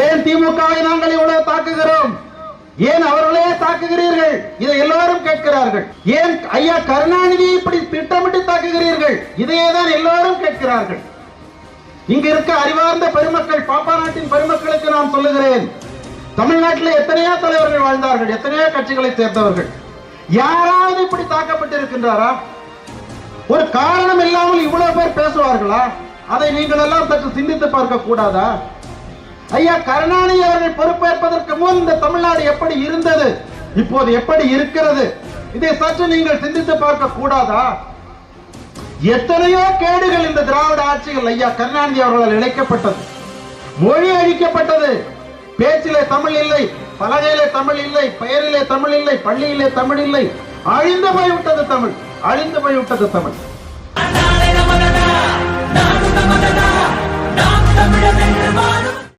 ஏன் திமுகவை நாங்கள் இவ்வளவு தாக்குகிறோம்? ஏன் அவர்களே தாக்குகிறீர்கள்? இதை எல்லாரும் கேட்கிறார்கள். ஏன் ஐயா கருணாநிதி இப்படி திட்டமிட்டு தாக்குகிறீர்கள்? இதையேதான் எல்லாரும் கேட்கிறார்கள். இங்க இருக்க அறிவார்ந்த பெருமக்கள், பாப்பா நாட்டின் பெருமக்களுக்கு நான் சொல்லுகிறேன், தமிழ்நாட்டில் எத்தனையோ தலைவர்கள் வாழ்ந்தார்கள், எத்தனையோ கட்சிகளை சேர்ந்தவர்கள். யாராவது இப்படி தாக்கப்பட்டிருக்கின்றாரா? ஒரு காரணம் இல்லாமல் இவ்வளவு பேர் பேசுவார்களா? அதை நீங்கள் எல்லாம் சற்று சிந்தித்து பார்க்க கூடாதா? ஐயா கருணாநிதி அவர்கள் பொறுப்பேற்பதற்கு முன் இந்த தமிழ்நாடு எப்படி இருந்தது, இப்போது எப்படி இருக்கிறது, இதை சற்று நீங்கள் சிந்தித்து பார்க்க கூடாதா? எத்தனையோ கேடுகள் இந்த திராவிட ஆட்சிகள் ஐயா கருணாநிதி அவர்களால் இழைக்கப்பட்டது. மொழி அழிக்கப்பட்டது. பேச்சிலே தமிழ் இல்லை, பலகையிலே தமிழ் இல்லை, பெயரிலே தமிழ் இல்லை, பள்ளியிலே தமிழ் இல்லை. அழிந்து போய்விட்டது தமிழ், அழிந்து போய்விட்டது தமிழ். நாம் தமிழர் என்று